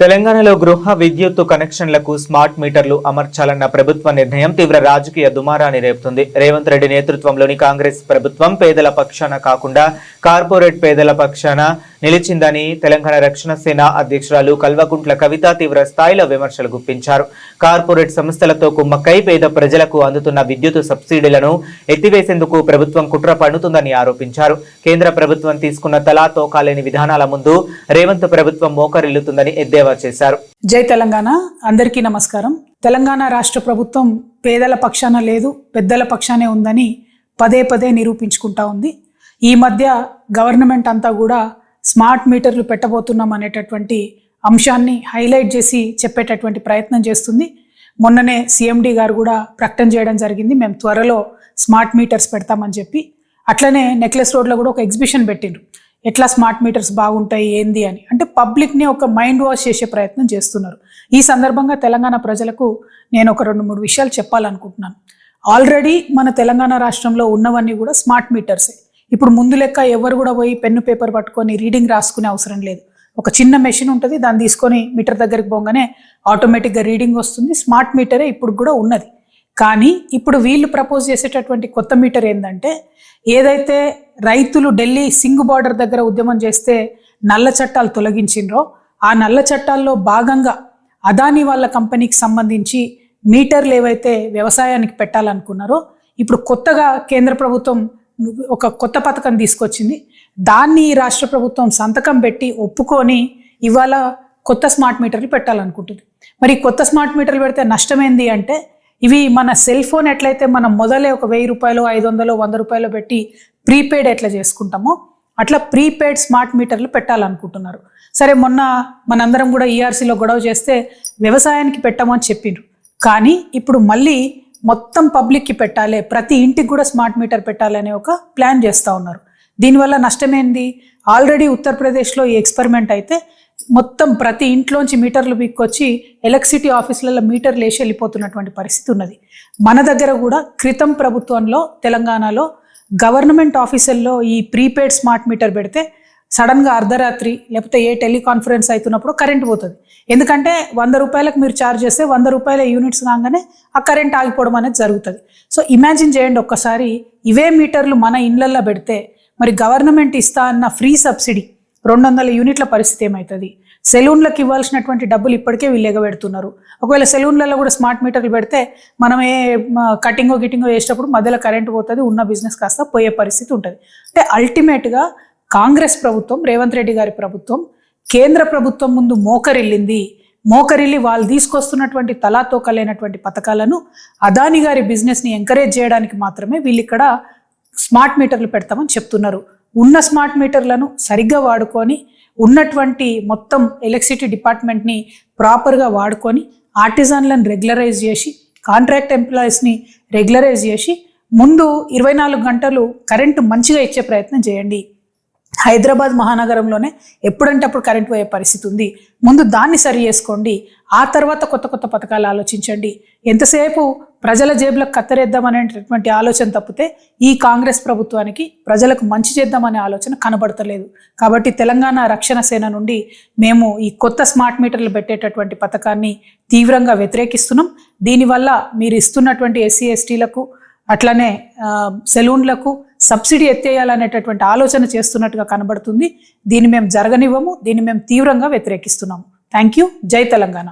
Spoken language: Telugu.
తెలంగాణలో గృహ విద్యుత్తు కనెక్షన్లకు స్మార్ట్ మీటర్లు అమర్చాలన్న ప్రభుత్వ నిర్ణయం తీవ్ర రాజకీయ దుమారాన్ని రేపుతుంది. రేవంత్ రెడ్డి నేతృత్వంలోని కాంగ్రెస్ ప్రభుత్వం పేదల పక్షాన కాకుండా కార్పొరేట్ పేదల పక్షాన నిలిచిందని తెలంగాణ రక్షణ సేన అధ్యక్షురాలు కల్వకుంట్ల కవిత తీవ్ర స్థాయిలో విమర్శలు గుప్పించారు. కార్పొరేట్ సంస్థలతో కుమ్మక్కై పేద ప్రజలకు అందుతున్న విద్యుత్ సబ్సిడీలను ఎత్తివేసేందుకు ప్రభుత్వం కుట్ర పన్నుతుందని ఆరోపించారు. కేంద్ర ప్రభుత్వం తీసుకున్న తలా తోకాలేని విధానాల ముందు రేవంత్ ప్రభుత్వం మోకరిల్లుతుందని ఎద్దేవా చేశారు. జై తెలంగాణ. అందరికీ నమస్కారం. తెలంగాణ రాష్ట్ర ప్రభుత్వం పేదల పక్షాన లేదు, పెద్దల పక్షానే ఉందని పదే పదే నిరూపించుకుంటా ఉంది. ఈ మధ్య గవర్నమెంట్ అంతా కూడా స్మార్ట్ మీటర్లు పెట్టబోతున్నాం అనేటటువంటి అంశాన్ని హైలైట్ చేసి చెప్పేటటువంటి ప్రయత్నం చేస్తుంది. మొన్ననే సిఎండి గారు కూడా ప్రకటన చేయడం జరిగింది, మేము త్వరలో స్మార్ట్ మీటర్స్ పెడతామని చెప్పి. అట్లనే నెక్లెస్ రోడ్లో కూడా ఒక ఎగ్జిబిషన్ పెట్టిండ్రు, ఎట్లా స్మార్ట్ మీటర్స్ బాగుంటాయి ఏంది అని. అంటే పబ్లిక్ని ఒక మైండ్ వాష్ చేసే ప్రయత్నం చేస్తున్నారు. ఈ సందర్భంగా తెలంగాణ ప్రజలకు నేను ఒక 2-3 విషయాలు చెప్పాలనుకుంటున్నాను. ఆల్రెడీ మన తెలంగాణ రాష్ట్రంలో ఉన్నవన్నీ కూడా స్మార్ట్ మీటర్సే. ఇప్పుడు ముందు లెక్క ఎవరు కూడా పోయి పెన్ను పేపర్ పట్టుకొని రీడింగ్ రాసుకునే అవసరం లేదు. ఒక చిన్న మెషిన్ ఉంటుంది, దాన్ని తీసుకొని మీటర్ దగ్గరికి పోగానే ఆటోమేటిక్గా రీడింగ్ వస్తుంది. స్మార్ట్ మీటరే ఇప్పుడు కూడా ఉన్నది. కానీ ఇప్పుడు వీళ్ళు ప్రపోజ్ చేసేటటువంటి కొత్త మీటర్ ఏంటంటే, ఏదైతే రైతులు ఢిల్లీ సింగ్ బార్డర్ దగ్గర ఉద్యమం చేస్తే నల్ల చట్టాలు తొలగించిండ్రో, ఆ నల్ల చట్టాల్లో భాగంగా అదానీ వాళ్ళ కంపెనీకి సంబంధించి మీటర్లు ఏవైతే వ్యవసాయానికి పెట్టాలనుకున్నారో, ఇప్పుడు కొత్తగా కేంద్ర ప్రభుత్వం ఒక కొత్త పథకం తీసుకొచ్చింది. దాన్ని రాష్ట్ర ప్రభుత్వం సంతకం పెట్టి ఒప్పుకొని ఇవాళ కొత్త స్మార్ట్ మీటర్లు పెట్టాలనుకుంటుంది. మరి కొత్త స్మార్ట్ మీటర్లు పెడితే నష్టమేంది అంటే, ఇవి మన సెల్ ఫోన్ ఎట్లయితే మనం మొదలే ఒక 1000 రూపాయలు, 500, 100 రూపాయలు పెట్టి ప్రీపెయిడ్ ఎట్లా చేసుకుంటామో అట్లా ప్రీపెయిడ్ స్మార్ట్ మీటర్లు పెట్టాలనుకుంటున్నారు. సరే, మొన్న మనందరం కూడా ఈఆర్సీలో గొడవ చేస్తే వ్యవసాయానికి పెట్టమని చెప్పిండ్రు. కానీ ఇప్పుడు మళ్ళీ మొత్తం పబ్లిక్కి పెట్టాలి, ప్రతి ఇంటికి కూడా స్మార్ట్ మీటర్ పెట్టాలి అనే ఒక ప్లాన్ చేస్తూ ఉన్నారు. దీనివల్ల నష్టమేంది? ఆల్రెడీ ఉత్తరప్రదేశ్లో ఈ ఎక్స్పెరిమెంట్ అయితే మొత్తం ప్రతి ఇంట్లోంచి మీటర్లు పీక్కొచ్చి ఎలక్ట్రిసిటీ ఆఫీసులలో మీటర్లు వేసి వెళ్ళిపోతున్నటువంటి పరిస్థితి ఉన్నది. మన దగ్గర కూడా క్రితం ప్రభుత్వంలో తెలంగాణలో గవర్నమెంట్ ఆఫీసుల్లో ఈ ప్రీపెయిడ్ స్మార్ట్ మీటర్ పెడితే సడన్గా అర్ధరాత్రి లేకపోతే ఏ టెలికాన్ఫరెన్స్ అవుతున్నప్పుడు కరెంట్ పోతుంది. ఎందుకంటే 100 రూపాయలకు మీరు ఛార్జ్ చేస్తే 100 రూపాయల యూనిట్స్ కాగానే ఆ కరెంట్ ఆగిపోవడం అనేది జరుగుతుంది. సో ఇమాజిన్ చేయండి, ఒక్కసారి ఇవే మీటర్లు మన ఇళ్లల్లో పెడితే మరి గవర్నమెంట్ ఇస్తా అన్న ఫ్రీ సబ్సిడీ 200 యూనిట్ల పరిస్థితి ఏమవుతుంది? సెలూన్లకు ఇవ్వాల్సినటువంటి డబ్బులు ఇప్పటికే వీళ్ళు ఎగబెడుతున్నారు. ఒకవేళ సెలూన్లలో కూడా స్మార్ట్ మీటర్లు పెడితే మనం ఏ కటింగో గిటింగో వేసేటప్పుడు మధ్యలో కరెంట్ పోతుంది, ఉన్న బిజినెస్ కాస్త పోయే పరిస్థితి ఉంటుంది. అంటే అల్టిమేట్గా కాంగ్రెస్ ప్రభుత్వం, రేవంత్ రెడ్డి గారి ప్రభుత్వం కేంద్ర ప్రభుత్వం ముందు మోకరిల్లి వాళ్ళు తీసుకొస్తున్నటువంటి తలాతోకలేనటువంటి పథకాలను అదానీ గారి బిజినెస్ని ఎంకరేజ్ చేయడానికి మాత్రమే వీళ్ళు ఇక్కడ స్మార్ట్ మీటర్లు పెడతామని చెప్తున్నారు. ఉన్న స్మార్ట్ మీటర్లను సరిగ్గా వాడుకొని ఉన్నటువంటి మొత్తం ఎలక్ట్రిసిటీ డిపార్ట్మెంట్ని ప్రాపర్గా వాడుకొని ఆర్టిజన్లను రెగ్యులరైజ్ చేసి కాంట్రాక్ట్ ఎంప్లాయీస్ని రెగ్యులరైజ్ చేసి ముందు 24 గంటలు కరెంటు మంచిగా ఇచ్చే ప్రయత్నం చేయండి. హైదరాబాద్ మహానగరంలోనే ఎప్పుడంటే అప్పుడు కరెంట్ పోయే పరిస్థితి ఉంది. ముందు దాన్ని సరి చేసుకోండి, ఆ తర్వాత కొత్త కొత్త పథకాలు ఆలోచించండి. ఎంతసేపు ప్రజల జేబులకు కత్తరేద్దామనేటటువంటి ఆలోచన తప్పితే ఈ కాంగ్రెస్ ప్రభుత్వానికి ప్రజలకు మంచి చేద్దామనే ఆలోచన కనబడతలేదు. కాబట్టి తెలంగాణ రక్షణ సేన నుండి మేము ఈ కొత్త స్మార్ట్ మీటర్లు పెట్టేటటువంటి పథకాన్ని తీవ్రంగా వ్యతిరేకిస్తున్నాం. దీనివల్ల మీరు ఇస్తున్నటువంటి ఎస్సీ ఎస్టీలకు అట్లనే సెలూన్లకు సబ్సిడీ ఎత్తేయాలనేటటువంటి ఆలోచన చేస్తున్నట్టుగా కనబడుతుంది. దీన్ని మేము జరగనివ్వము, దీన్ని మేము తీవ్రంగా వ్యతిరేకిస్తున్నాము. Thank you. జై తెలంగాణ.